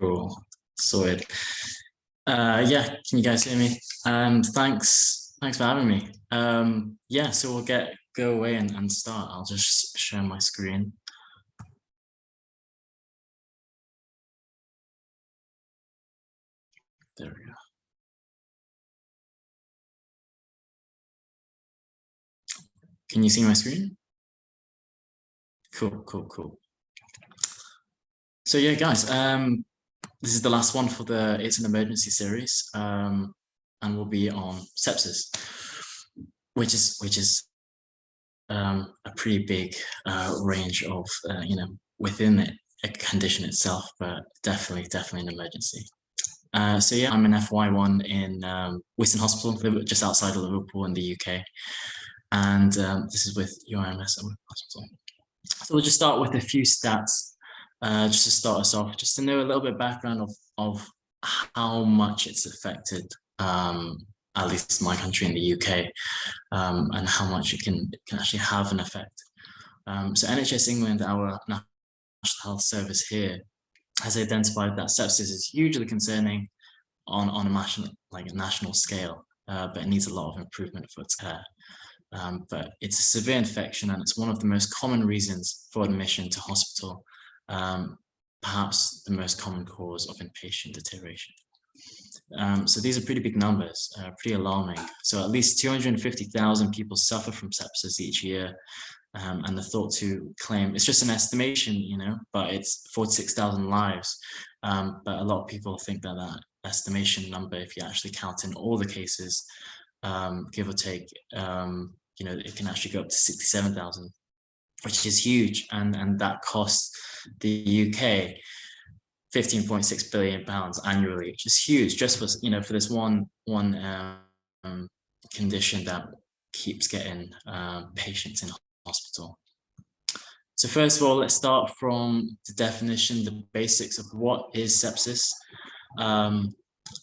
Cool. Sorted. Yeah, can you guys hear me? Thanks for having me. Yeah, so we'll go away and start. I'll just share my screen. There we go. Can you see my screen? Cool. So yeah, guys, this is the last one for the It's an Emergency series, and we'll be on sepsis, which is a pretty big range of within a condition itself, but definitely an emergency. So yeah, I'm an FY1 in Wiston Hospital, just outside of Liverpool in the UK, and this is with UIMS Hospital. So we'll just start with a few stats, just to start us off, just to know a little bit of background of how much it's affected, at least my country in the UK, and how much it can actually have an effect. So NHS England, our National Health Service here, has identified that sepsis is hugely concerning on a national scale, but it needs a lot of improvement for its care. But it's a severe infection, and it's one of the most common reasons for admission to hospital, perhaps the most common cause of inpatient deterioration. So these are pretty big numbers, pretty alarming. So at least 250,000 people suffer from sepsis each year, and the thought to claim, it's just an estimation, but it's 46,000 lives. But a lot of people think that estimation number, if you actually count in all the cases, give or take, it can actually go up to 67,000, which is huge, and that costs the UK £15.6 billion annually, which is huge, just for for this one condition that keeps getting patients in hospital. So first of all, let's start from the definition, the basics of what is sepsis.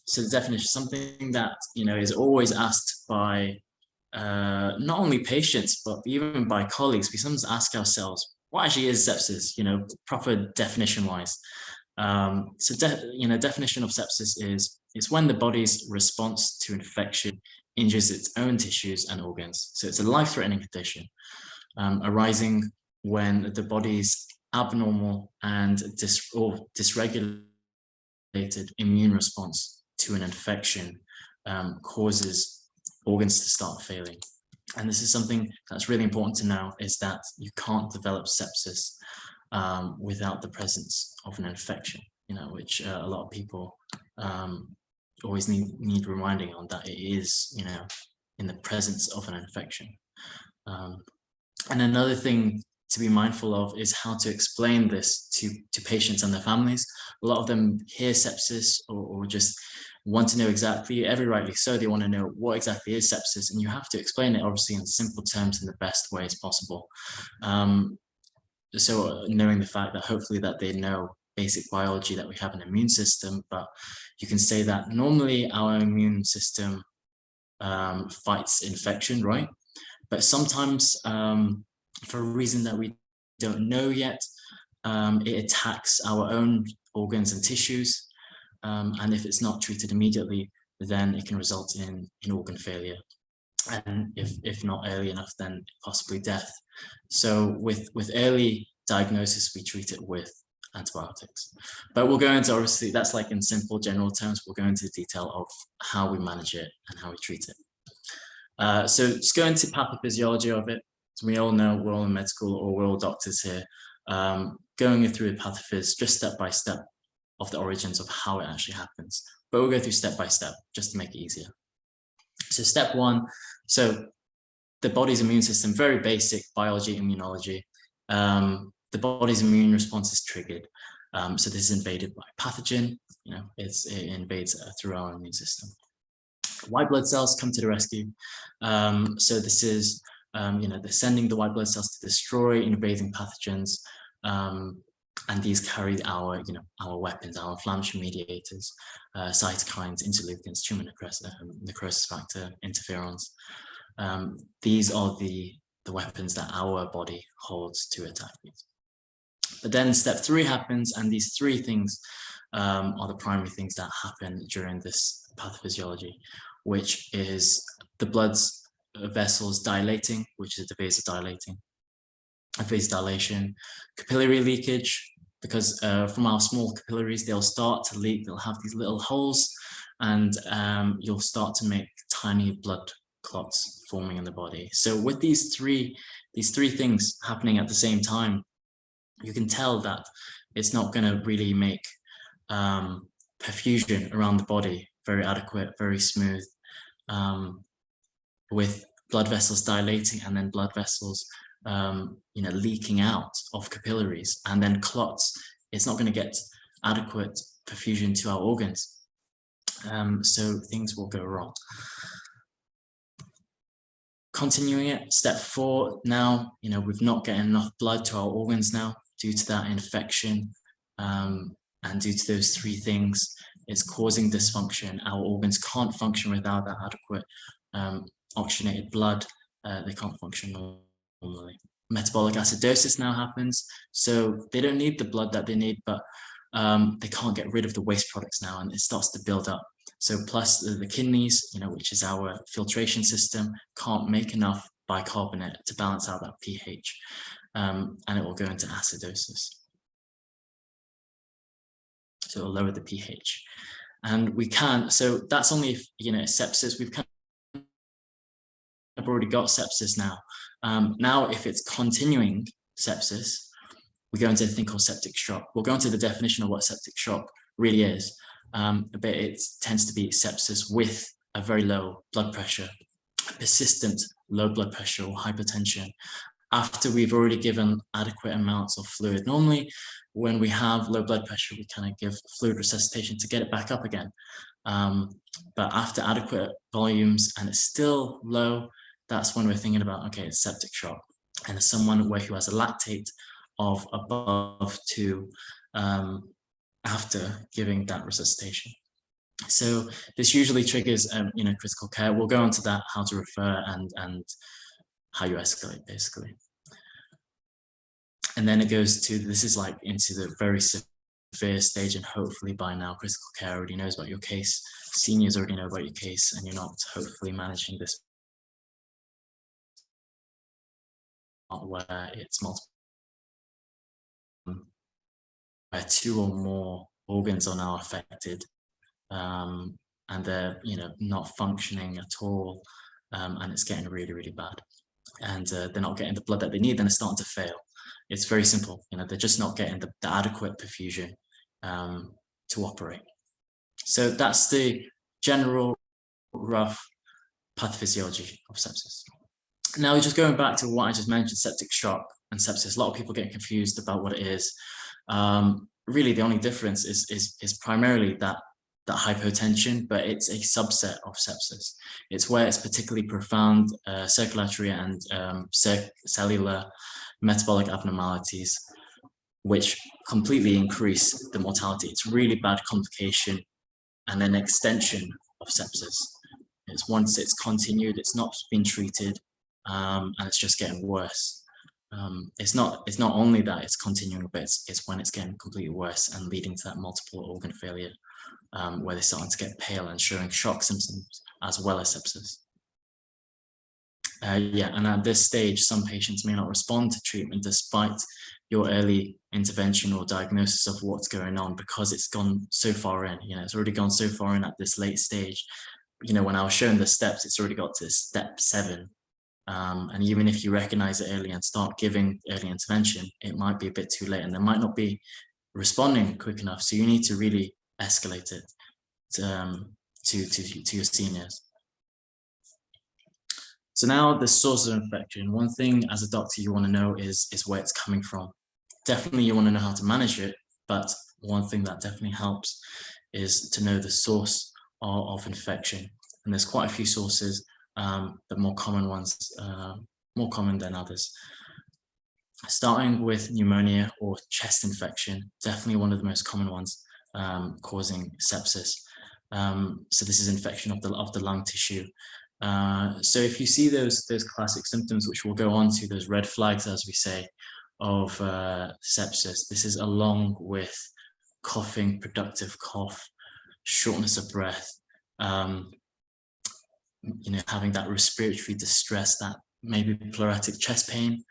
So the definition is something that is always asked by not only patients but even by colleagues. We sometimes ask ourselves, what actually is sepsis? Proper definition wise. So definition of sepsis is when the body's response to infection injures its own tissues and organs. So it's a life-threatening condition arising when the body's abnormal and dysregulated immune response to an infection causes organs to start failing. And this is something that's really important to know, is that you can't develop sepsis without the presence of an infection, which a lot of people always need reminding on, that it is, in the presence of an infection. And another thing to be mindful of is how to explain this to patients and their families. A lot of them hear sepsis or just want to know exactly, rightly so, they want to know what exactly is sepsis, and you have to explain it obviously in simple terms in the best way as possible. So knowing the fact that hopefully that they know basic biology, that we have an immune system, but you can say that normally our immune system fights infection, right? But sometimes for a reason that we don't know yet, it attacks our own organs and tissues. And if it's not treated immediately, then it can result in organ failure. And if not early enough, then possibly death. So with early diagnosis, we treat it with antibiotics. But we'll go into, obviously, that's like in simple general terms, we'll go into the detail of how we manage it and how we treat it. So just go into pathophysiology of it. So we all know, we're all in med school, or we're all doctors here, going through the pathophys, just step by step of the origins of how it actually happens. But we'll go through step by step just to make it easier. So step one, so the body's immune system, very basic biology, immunology. The body's immune response is triggered. So this is invaded by a pathogen, it invades through our immune system. White blood cells come to the rescue. So this is, they're sending the white blood cells to destroy invading pathogens. And these carry our weapons, our inflammatory mediators, cytokines, interleukins, tumor necrosis factor, interferons. These are the weapons that our body holds to attack these. But then step three happens, and these three things are the primary things that happen during this pathophysiology, which is the blood's vessels dilating, which is the vasodilation, capillary leakage, because from our small capillaries, they'll start to leak, they'll have these little holes, and you'll start to make tiny blood clots forming in the body. So with these three things happening at the same time, you can tell that it's not going to really make perfusion around the body very adequate, very smooth, with blood vessels dilating and then blood vessels leaking out of capillaries, and then clots. It's not going to get adequate perfusion to our organs. So things will go wrong. Continuing it, step 4, now, we've not getting enough blood to our organs now due to that infection, and due to those 3 things, it's causing dysfunction. Our organs can't function without that adequate oxygenated blood. They can't function normally. Metabolic acidosis now happens, so they don't need the blood that they need, but they can't get rid of the waste products now, and it starts to build up. So plus the kidneys, which is our filtration system, can't make enough bicarbonate to balance out that pH, and it will go into acidosis. So it'll lower the pH. And we can, so that's only if, sepsis, we've kind of already got sepsis now. Now, if it's continuing sepsis, we go into a thing called septic shock. We'll go into the definition of what septic shock really is. But it tends to be sepsis with a very low blood pressure, persistent low blood pressure or hypertension, after we've already given adequate amounts of fluid. Normally, when we have low blood pressure, we kind of give fluid resuscitation to get it back up again. But after adequate volumes and it's still low, that's when we're thinking about, okay, it's septic shock. And someone who has a lactate of above 2 after giving that resuscitation. So this usually triggers, critical care. We'll go into that, how to refer and how you escalate, basically. And then it goes to, this is like into the very severe stage, and hopefully by now critical care already knows about your case. Seniors already know about your case, and you're not hopefully managing this where it's multiple, where 2 or more organs are now affected, and they're not functioning at all, and it's getting really, really bad, and they're not getting the blood that they need, then it's starting to fail. It's very simple, they're just not getting the adequate perfusion to operate. So that's the general rough pathophysiology of sepsis. Now, just going back to what I just mentioned, septic shock and sepsis, a lot of people get confused about what it is. Really, the only difference is primarily that hypotension, but it's a subset of sepsis. It's where it's particularly profound circulatory and cellular metabolic abnormalities, which completely increase the mortality. It's really bad complication and an extension of sepsis. It's once it's continued, it's not been treated, and it's just getting worse. It's not only that it's continuing, but it's when it's getting completely worse and leading to that multiple organ failure, where they're starting to get pale and showing shock symptoms as well as sepsis. And at this stage, some patients may not respond to treatment despite your early intervention or diagnosis of what's going on, because it's gone so far in. It's already gone so far in at this late stage. When I was showing the steps, it's already got to step 7. And even if you recognize it early and start giving early intervention, it might be a bit too late, and they might not be responding quick enough. So you need to really escalate it to your seniors. So now the source of infection. One thing as a doctor you want to know is where it's coming from. Definitely you want to know how to manage it, but one thing that definitely helps is to know the source of infection. And there's quite a few sources, the more common ones, more common than others. Starting with pneumonia or chest infection, definitely one of the most common ones causing sepsis. So this is infection of the lung tissue. So if you see those classic symptoms, which we'll go on to, those red flags, as we say, of sepsis, this is along with coughing, productive cough, shortness of breath, having that respiratory distress, that maybe pleuritic chest pain.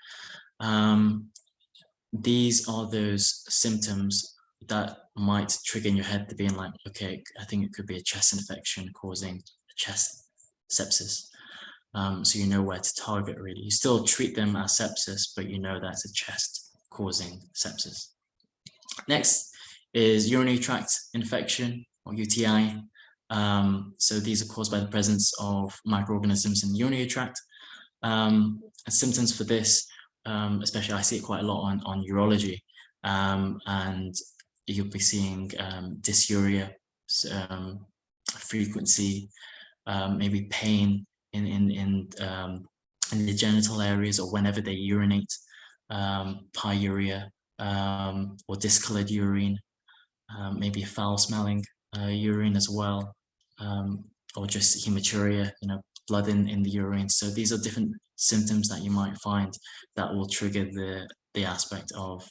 These are those symptoms that might trigger in your head to being like, okay, I think it could be a chest infection causing a chest sepsis. So you know where to target really. You still treat them as sepsis, but you know that's a chest causing sepsis. Next is urinary tract infection or UTI. So these are caused by the presence of microorganisms in the urinary tract. And symptoms for this, especially I see it quite a lot on urology, and you'll be seeing dysuria, frequency, maybe pain in the genital areas or whenever they urinate, pyuria, or discolored urine, maybe foul smelling urine as well, or just hematuria, blood in the urine. So these are different symptoms that you might find that will trigger the aspect of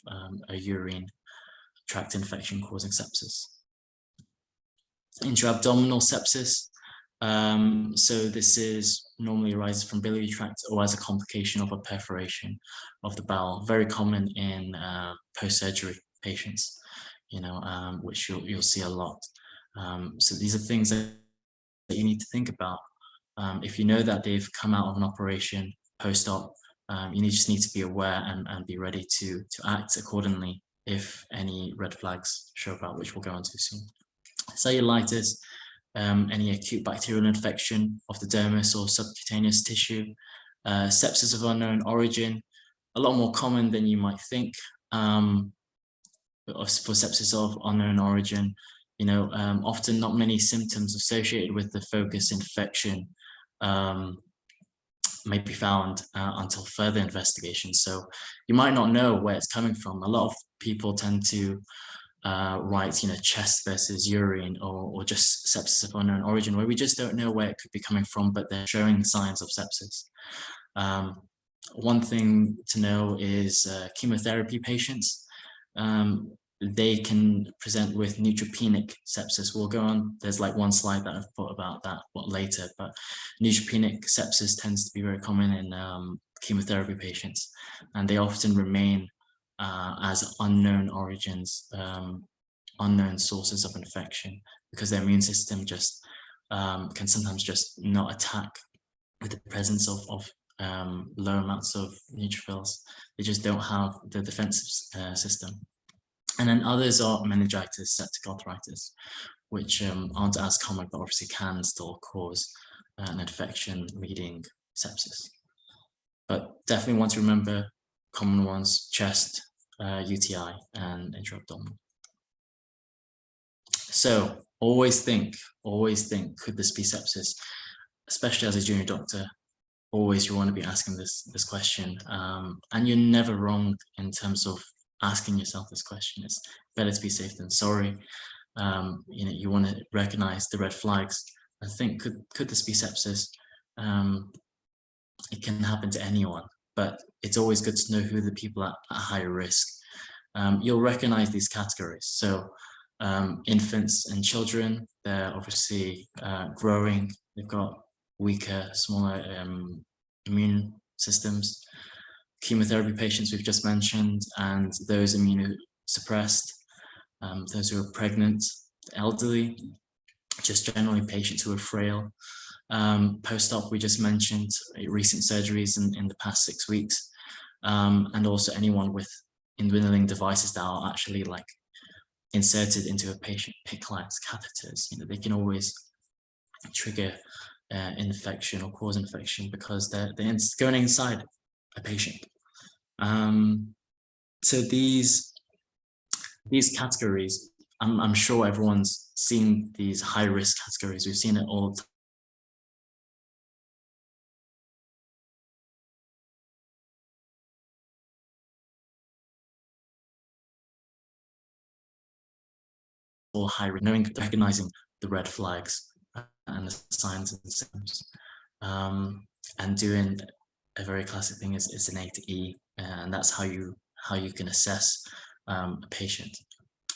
a urine tract infection causing sepsis. Intra-abdominal sepsis. So this normally arises from biliary tract or as a complication of a perforation of the bowel. Very common in post-surgery patients, which you'll see a lot. So these are things that you need to think about. If you know that they've come out of an operation post-op, you just need to be aware and be ready to act accordingly if any red flags show up, which we'll go into soon. Cellulitis, any acute bacterial infection of the dermis or subcutaneous tissue, sepsis of unknown origin, a lot more common than you might think. For sepsis of unknown origin, often not many symptoms associated with the focus infection may be found until further investigation. So you might not know where it's coming from. A lot of people tend to write, chest versus urine or just sepsis of unknown origin, where we just don't know where it could be coming from, but they're showing signs of sepsis. One thing to know is chemotherapy patients. They can present with neutropenic sepsis. We'll go on, there's like one slide that I've put about that later, but neutropenic sepsis tends to be very common in chemotherapy patients, and they often remain as unknown origins, unknown sources of infection, because their immune system just can sometimes just not attack with the presence of low amounts of neutrophils. They just don't have the defensive system. And then others are meningitis, septic arthritis, which aren't as common, but obviously can still cause an infection leading sepsis. But definitely want to remember common ones: chest, UTI, and intra-abdominal. So always think, could this be sepsis? Especially as a junior doctor, always you want to be asking this question. And you're never wrong in terms of asking yourself this question. It's better to be safe than sorry. You want to recognize the red flags and think, could this be sepsis? It can happen to anyone, but it's always good to know who the people at higher risk. You'll recognize these categories. So infants and children, they're obviously growing. They've got weaker, smaller immune systems. Chemotherapy patients we've just mentioned, and those immunosuppressed, those who are pregnant, elderly, just generally patients who are frail. Post-op, we just mentioned recent surgeries in the past 6 weeks, and also anyone with indwelling devices that are actually like inserted into a patient, PICC lights, catheters. They can always trigger infection or cause infection because they're going inside a patient. So these categories, I'm sure everyone's seen these high-risk categories. We've seen it all the time. All high, recognizing the red flags and the signs and symptoms, and doing a very classic thing is an A to E, and that's how you can assess a patient.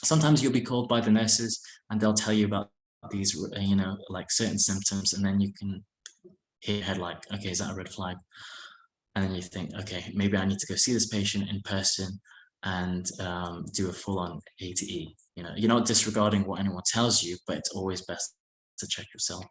sometimes you'll be called by the nurses and they'll tell you about these, like certain symptoms, and then you can hit your head like, okay, is that a red flag? And then you think, okay, maybe I need to go see this patient in person and do a full-on A to E. You're not disregarding what anyone tells you, but it's always best to check yourself.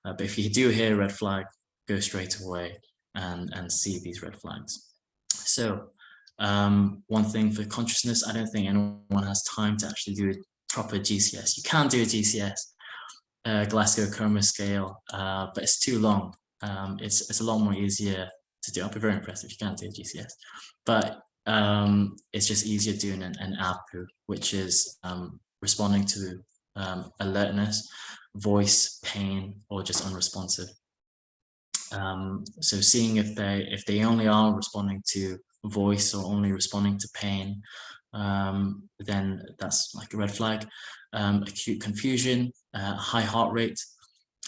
But if you do hear a red flag, go straight away and see these red flags. So one thing for consciousness, I don't think anyone has time to actually do a proper GCS. You can do a GCS, Glasgow Coma Scale, but it's too long. It's a lot more easier to do. I'll be very impressed if you can do a GCS, but it's just easier doing an APU, which is responding to alertness, voice, pain, or just unresponsive. So seeing if they only are responding to voice or only responding to pain, then that's like a red flag. Acute confusion, high heart rate.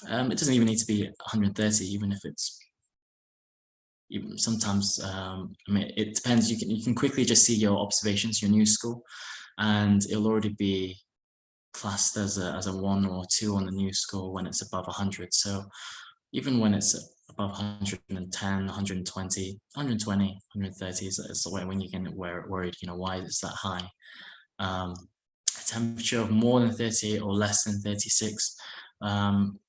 It doesn't even need to be 130, even if it's sometimes. I mean, it depends. You can quickly just see your observations, your news score, and it'll already be classed as a 1 or 2 on the news score when it's above 100. So even when it's above 110, 120, 130 is the way when you get worried, why is that high? A temperature of more than 38 or less than 36.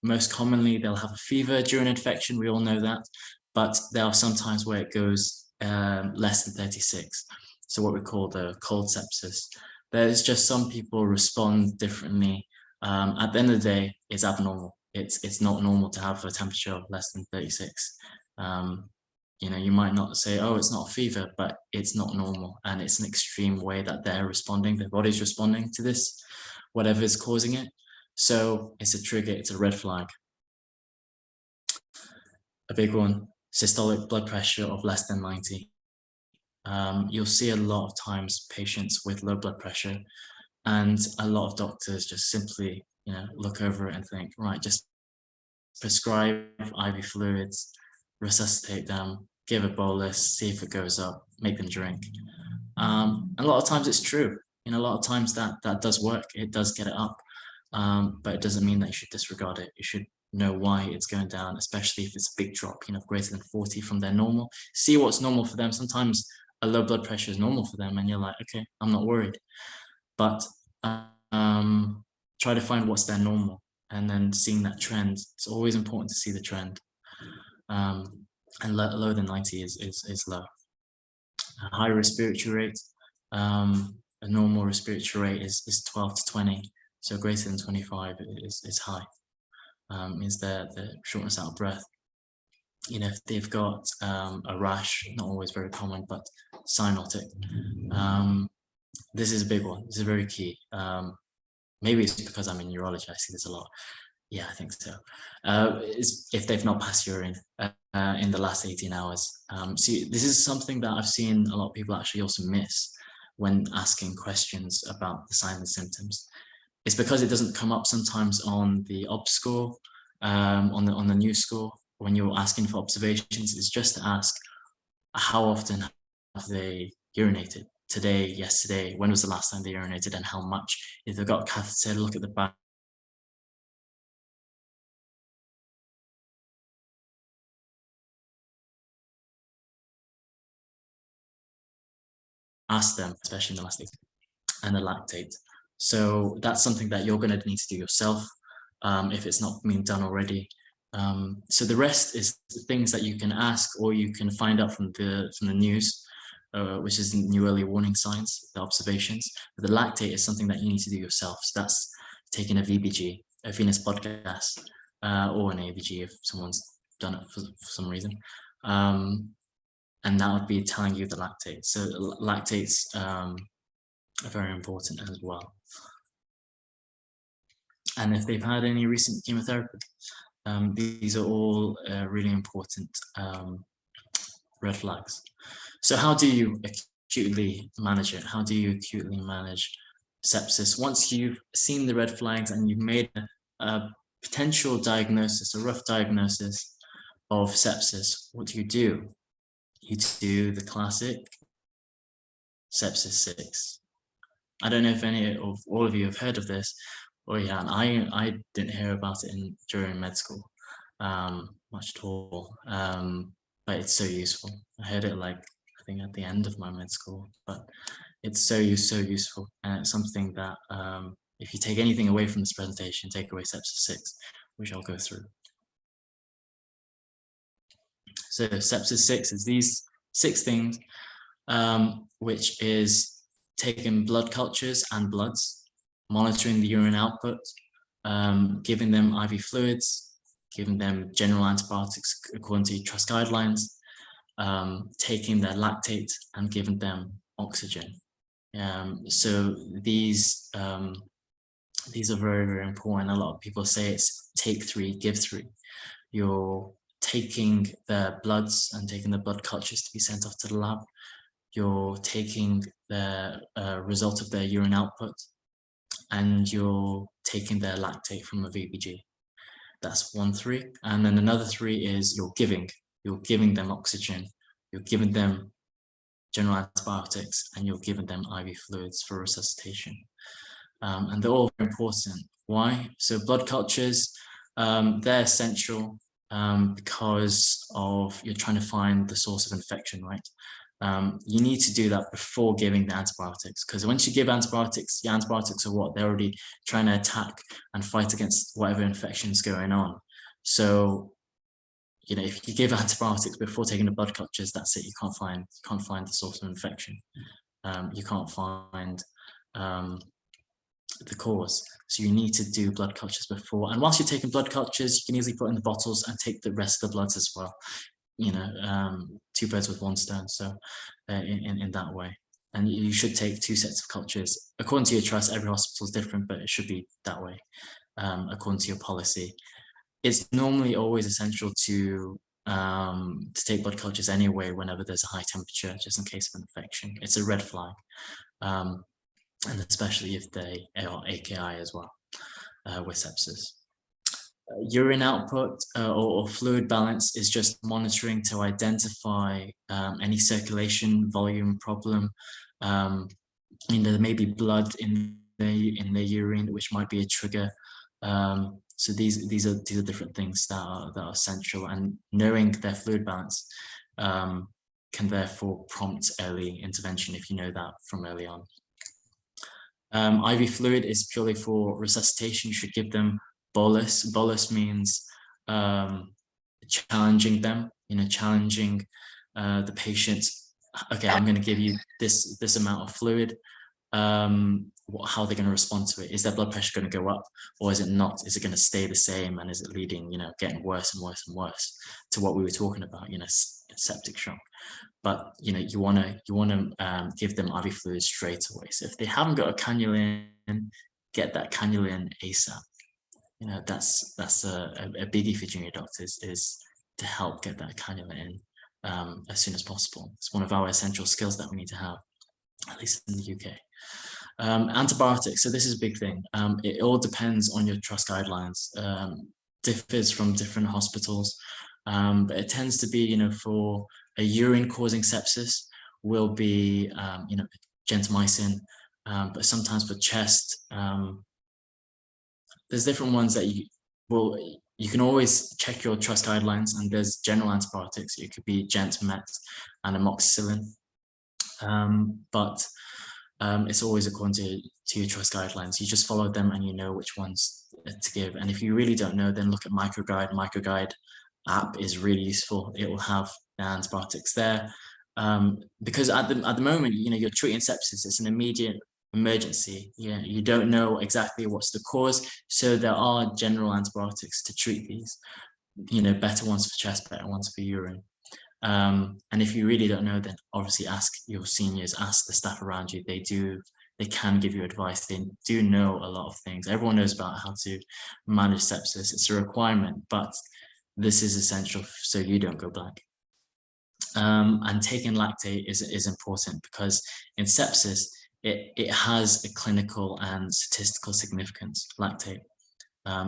Most commonly, they'll have a fever during infection. We all know that, but there are some times where it goes less than 36. So what we call the cold sepsis. There's just some people respond differently. At the end of the day, it's abnormal. It's not normal to have a temperature of less than 36. You might not say, oh, it's not a fever, but it's not normal. And it's an extreme way that they're responding, their body's responding to this, whatever is causing it. So it's a trigger, it's a red flag. A big one, systolic blood pressure of less than 90. You'll see a lot of times patients with low blood pressure, and a lot of doctors just simply, look over it and think, right, just prescribe IV fluids, resuscitate them, give a bolus, see if it goes up, make them drink. A lot of times it's true. A lot of times that does work. It does get it up, but it doesn't mean that you should disregard it. You should know why it's going down, especially if it's a big drop, greater than 40 from their normal. See what's normal for them. Sometimes a low blood pressure is normal for them, and you're like, okay, I'm not worried. But try to find what's their normal, and then seeing that trend. It's always important to see the trend. And lower than 90 is low. A high respiratory rate, a normal respiratory rate is 12 to 20, so greater than 25 is high. Means the shortness out of breath. If they've got a rash, not always very common, but cyanotic. This is a big one. This is very key. Maybe it's because I'm in urology, I see this a lot. Yeah, I think so. If they've not passed urine in the last 18 hours. See, this is something that I've seen a lot of people actually also miss when asking questions about the signs and symptoms. It's because it doesn't come up sometimes on the OBS score, on the news score. When you're asking for observations, it's just to ask, how often have they urinated? Today, yesterday, when was the last time they urinated, and how much? If they've got a catheter, look at the back. Ask them, especially in the last 8, and the lactate. So that's something that you're going to need to do yourself if it's not being done already. So the rest is the things that you can ask, or you can find out from the news, which is new early warning signs, the observations. But the lactate is something that you need to do yourself. So that's taking a VBG, a venous blood gas, or an ABG if someone's done it for some reason. And that would be telling you the lactate. So lactates are very important as well. And if they've had any recent chemotherapy, these are all really important red flags. So how do you acutely manage it? How do you acutely manage sepsis? Once you've seen the red flags and you've made a potential diagnosis, a rough diagnosis of sepsis, what do? You do the classic sepsis 6. I don't know if any of all of you have heard of this, or yeah, and I didn't hear about it during med school much at all, but it's so useful. I heard it like I think at the end of my med school, but it's so useful, and it's something that if you take anything away from this presentation, take away Sepsis 6, which I'll go through. So Sepsis 6 is these 6 things, which is taking blood cultures and bloods, monitoring the urine output, giving them IV fluids, giving them general antibiotics according to trust guidelines, taking their lactate and giving them oxygen. So these are very, very important. A lot of people say it's take 3, give 3. You're taking their bloods and taking the blood cultures to be sent off to the lab. You're taking the result of their urine output, and you're taking their lactate from a VBG. That's 1, 3. And then another 3 is you're giving them oxygen, you're giving them general antibiotics, and you're giving them IV fluids for resuscitation. And they're all very important. Why? So blood cultures, they're essential because of you're trying to find the source of infection, right? You need to do that before giving the antibiotics, because once you give antibiotics, the antibiotics are what? They're already trying to attack and fight against whatever infection is going on. So, you know, if you give antibiotics before taking the blood cultures, that's it. You can't find the source of infection. You can't find the cause. So you need to do blood cultures before. And whilst you're taking blood cultures, you can easily put in the bottles and take the rest of the bloods as well. You know, 2 birds with 1 stone. So in that way. And you should take 2 sets of cultures. According to your trust, every hospital is different, but it should be that way, according to your policy. It's normally always essential to take blood cultures anyway whenever there's a high temperature, just in case of infection. It's a red flag, and especially if they are AKI as well with sepsis. Urine output or fluid balance is just monitoring to identify any circulation volume problem. You know, there may be blood in the urine, which might be a trigger. So these are different things that are essential, and knowing their fluid balance can therefore prompt early intervention if you know that from early on. IV fluid is purely for resuscitation. You should give them bolus. Bolus means challenging them, you know, challenging the patient. Okay, I'm going to give you this amount of fluid. How are they going to respond to it? Is their blood pressure going to go up, or is it not? Is it going to stay the same, and is it leading, you know, getting worse and worse and worse to what we were talking about, you know, septic shock? But you know, you want to give them IV fluid straight away. So if they haven't got a cannula in, get that cannula in ASAP. You know, that's a biggie for junior doctors, is to help get that cannula in as soon as possible. It's one of our essential skills that we need to have, at least in the UK. Antibiotics, so this is a big thing. It all depends on your trust guidelines, differs from different hospitals, but it tends to be, you know, for a urine causing sepsis will be, you know, gentamicin, but sometimes for chest, there's different ones that you can always check your trust guidelines, and there's general antibiotics. It could be gent, met, and amoxicillin, but it's always according to your trust guidelines. You just follow them and you know which ones to give. And if you really don't know, then look at MicroGuide. MicroGuide app is really useful. It will have the antibiotics there, because at the moment, you know, you're treating sepsis. It's an immediate emergency. Yeah, you don't know exactly what's the cause, so there are general antibiotics to treat these. You know, better ones for chest, better ones for urine. And if you really don't know, then obviously ask your seniors, ask the staff around you. They can give you advice. They do know a lot of things. Everyone knows about how to manage sepsis. It's a requirement, but this is essential so you don't go blank. And taking lactate is important, because in sepsis, it has a clinical and statistical significance, lactate,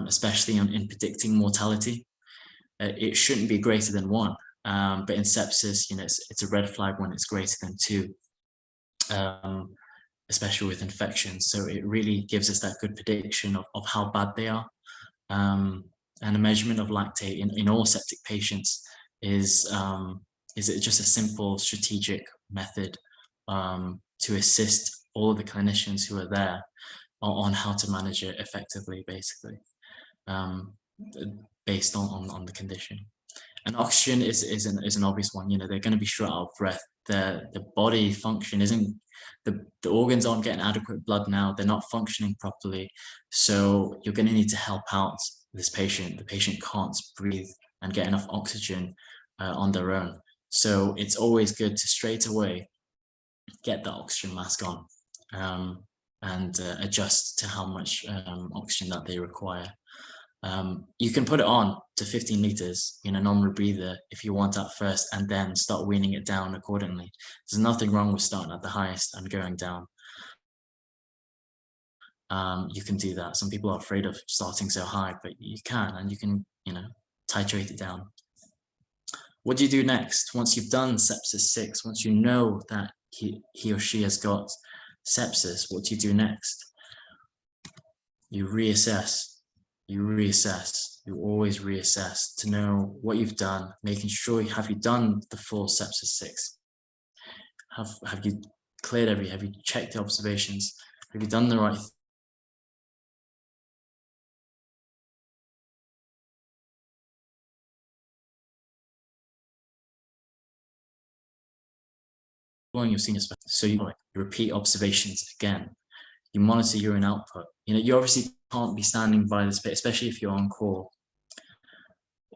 especially in predicting mortality. It shouldn't be greater than 1. But in sepsis, you know, it's a red flag when it's greater than 2, especially with infections. So it really gives us that good prediction of how bad they are. And a measurement of lactate in all septic patients is just a simple strategic method to assist all of the clinicians who are there on how to manage it effectively, basically, based on the condition. And oxygen is an obvious one. You know, they're going to be short out of breath. The body function isn't, the organs aren't getting adequate blood now. They're not functioning properly. So you're going to need to help out this patient. The patient can't breathe and get enough oxygen on their own. So it's always good to straight away get the oxygen mask on and adjust to how much oxygen that they require. You can put it on to 15 liters in a non-rebreather if you want at first, and then start weaning it down accordingly. There's nothing wrong with starting at the highest and going down. You can do that. Some people are afraid of starting so high, but you can, and you can, you know, titrate it down. What do you do next? Once you've done sepsis 6, once you know that he or she has got sepsis, what do you do next? You reassess. You always reassess to know what you've done, making sure have you done the full sepsis 6? Have you cleared have you checked the observations? Have you done the right following your senior specialist? So you repeat observations again. You monitor urine output. You know, you obviously can't be standing by this bit, especially if you're on call.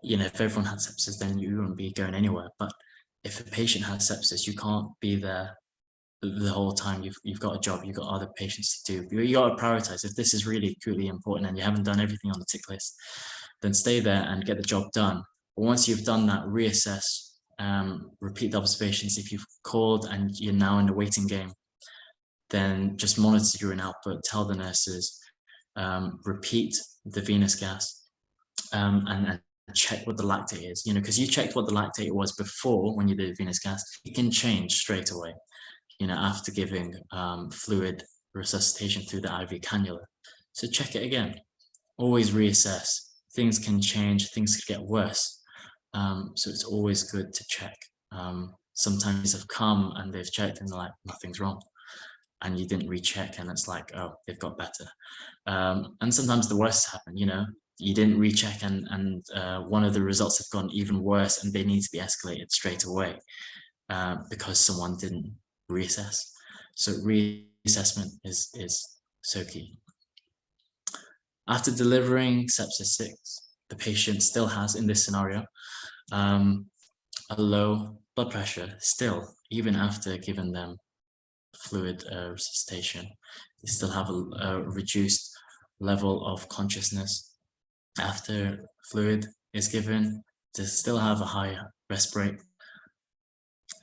You know, if everyone had sepsis, then you wouldn't be going anywhere. But if a patient has sepsis, you can't be there the whole time. You've got a job, you've got other patients to do. You got to prioritize. If this is really acutely important and you haven't done everything on the tick list, then stay there and get the job done. But once you've done that, reassess, repeat the observations. If you've called and you're now in the waiting game, then just monitor urine output, tell the nurses, repeat the venous gas, and check what the lactate is, you know, because you checked what the lactate was before when you did venous gas. It can change straight away, you know, after giving fluid resuscitation through the IV cannula. So check it again, always reassess. Things can change, things could get worse. So it's always good to check. Sometimes have come and they've checked and they're like, nothing's wrong. And you didn't recheck and it's like, oh, they've got better. And sometimes the worst happen, you know, you didn't recheck and one of the results have gone even worse and they need to be escalated straight away because someone didn't reassess. So reassessment is so key. After delivering sepsis 6, the patient still has, in this scenario, a low blood pressure still, even after giving them fluid resuscitation. They still have a reduced level of consciousness after fluid is given. They still have a high rest rate.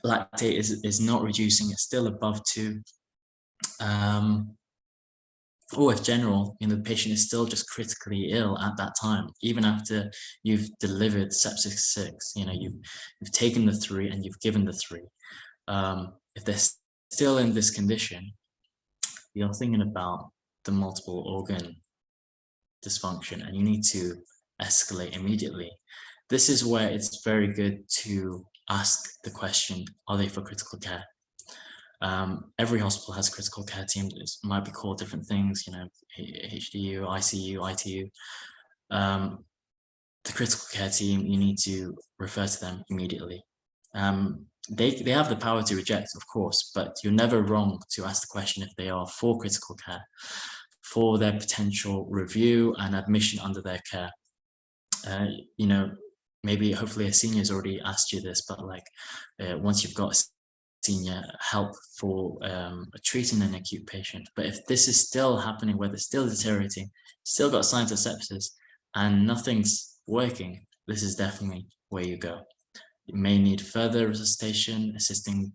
Lactate is not reducing, it's still above 2. Or if general, you know, the patient is still just critically ill at that time, even after you've delivered sepsis 6, you know, you've taken the 3 and you've given the 3. If they're still in this condition, you're thinking about the multiple organ dysfunction and you need to escalate immediately. This is where it's very good to ask the question, are they for critical care? Every hospital has a critical care team. It might be called different things, you know, HDU, ICU, ITU. The critical care team, you need to refer to them immediately. They have the power to reject, of course, but you're never wrong to ask the question if they are for critical care, for their potential review and admission under their care. You know, maybe hopefully a senior's already asked you this, but like once you've got senior help for treating an acute patient. But if this is still happening, where they're still deteriorating, still got signs of sepsis and nothing's working, this is definitely where you go. You may need further resuscitation, assisting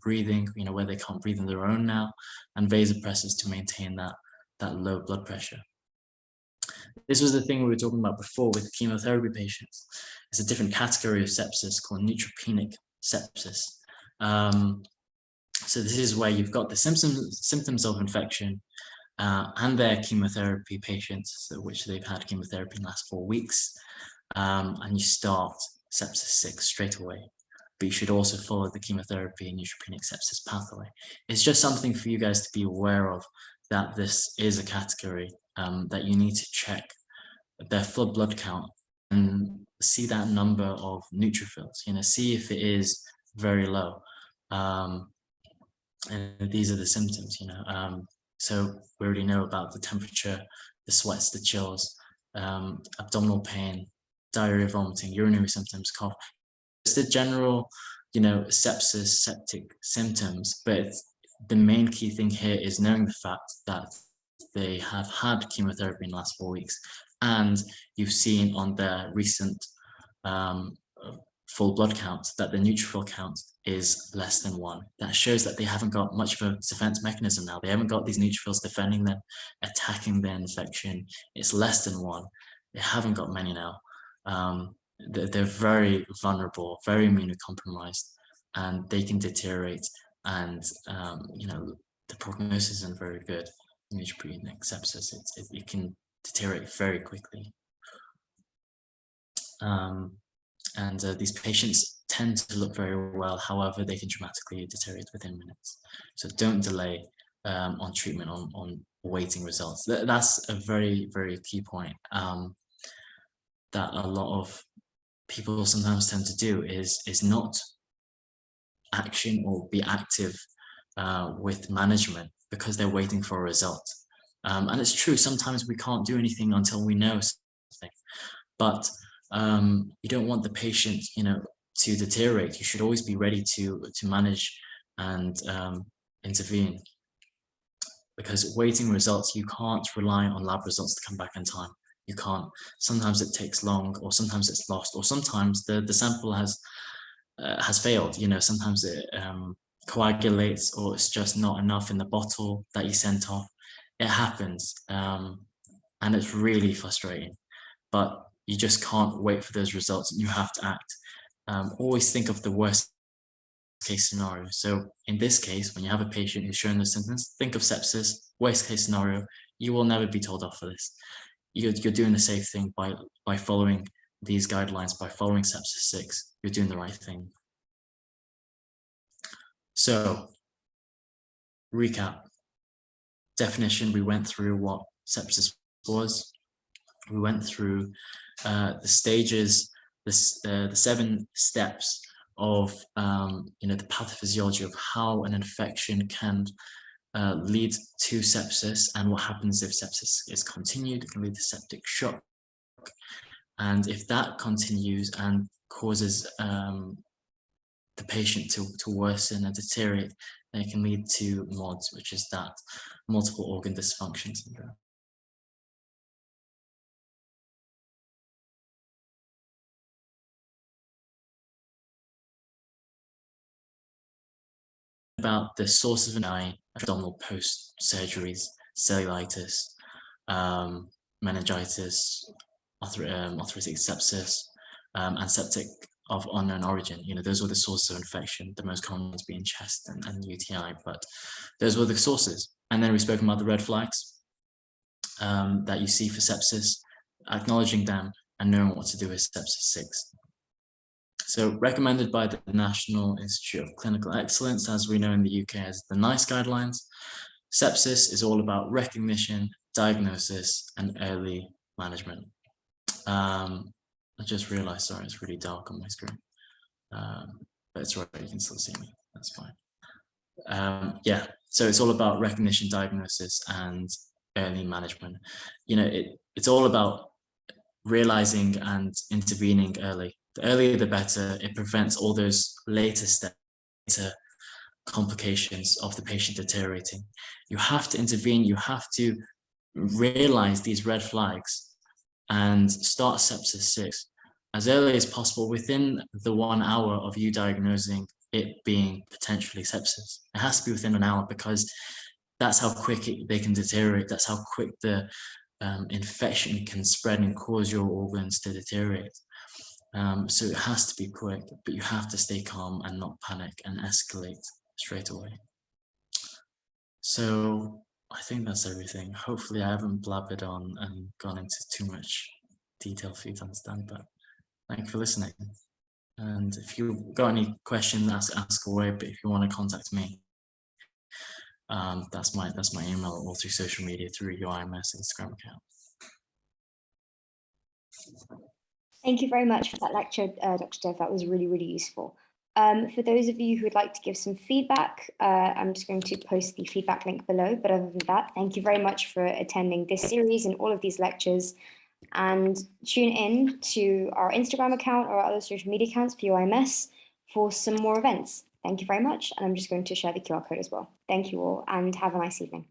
breathing, you know, where they can't breathe on their own now, and vasopressors to maintain that low blood pressure. This was the thing we were talking about before with chemotherapy patients. It's a different category of sepsis called neutropenic sepsis. So this is where you've got the symptoms of infection and their chemotherapy patients, so which they've had chemotherapy in the last 4 weeks, and you start sepsis 6 straight away. But you should also follow the chemotherapy and neutropenic sepsis pathway. It's just something for you guys to be aware of, that this is a category that you need to check their full blood count and see that number of neutrophils, see if it is very low. And these are the symptoms, so we already know about the temperature, the sweats, the chills, abdominal pain, diarrhea, vomiting, urinary symptoms, cough. It's the general, sepsis, septic symptoms, but the main key thing here is knowing the fact that they have had chemotherapy in the last 4 weeks, and you've seen on their recent full blood count that the neutrophil count is less than 1. That shows that they haven't got much of a defense mechanism now. They haven't got these neutrophils defending them, attacking their infection. It's less than 1. They haven't got many now. They're very vulnerable, very immunocompromised, and they can deteriorate. And the prognosis isn't very good. Neutropenic sepsis, it can deteriorate very quickly. And these patients tend to look very well. However, they can dramatically deteriorate within minutes. So don't delay on treatment, on awaiting results. That's a very, very key point that a lot of people sometimes tend to do is not action or be active with management because they're waiting for a result. And it's true, sometimes we can't do anything until we know something. But you don't want the patient, to deteriorate. You should always be ready to manage and intervene, because waiting results, you can't rely on lab results to come back in time. You can't. Sometimes it takes long, or sometimes it's lost, or sometimes the sample has failed. Sometimes it coagulates, or it's just not enough in the bottle that you sent off. It happens, and it's really frustrating. But you just can't wait for those results, and you have to act. Always think of the worst case scenario. So in this case, when you have a patient who's showing those symptoms, think of sepsis, worst case scenario. You will never be told off for this. You're doing the safe thing by following these guidelines, by following sepsis 6. You're doing the right thing. So, recap. Definition, we went through what sepsis was. We went through the stages, the 7 steps of the pathophysiology of how an infection can lead to sepsis, and what happens if sepsis is continued. It can lead to septic shock, and if that continues and causes the patient to worsen and deteriorate, then it can lead to MODS, which is that multiple organ dysfunction syndrome. About the sources of abdominal post-surgeries, cellulitis, meningitis, arthritic sepsis, and septic of unknown origin. Those were the sources of infection, the most common ones being chest and UTI, but those were the sources. And then we spoke about the red flags that you see for sepsis, acknowledging them and knowing what to do with sepsis 6. So recommended by the National Institute of Clinical Excellence, as we know in the UK as the NICE guidelines. Sepsis is all about recognition, diagnosis, and early management. I just realized, sorry, it's really dark on my screen, but it's right, you can still see me, that's fine. Yeah, so it's all about recognition, diagnosis, and early management. It's all about realizing and intervening early. The earlier the better. It prevents all those later steps, later complications of the patient deteriorating. You have to intervene. You have to realize these red flags and start sepsis 6 as early as possible, within the 1 hour of you diagnosing it being potentially sepsis. It has to be within an hour, because that's how quick they can deteriorate. That's how quick the infection can spread and cause your organs to deteriorate. So it has to be quick, but you have to stay calm and not panic and escalate straight away. So I think that's everything. Hopefully I haven't blabbered on and gone into too much detail for you to understand, but thank you for listening. And if you've got any questions, ask away, but if you want to contact me, that's my email, or through social media, through UIMS Instagram account. Thank you very much for that lecture, Dr. Dev. That was really, really useful. For those of you who would like to give some feedback, I'm just going to post the feedback link below. But other than that, thank you very much for attending this series and all of these lectures. And tune in to our Instagram account or other social media accounts for UIMS for some more events. Thank you very much. And I'm just going to share the QR code as well. Thank you all and have a nice evening.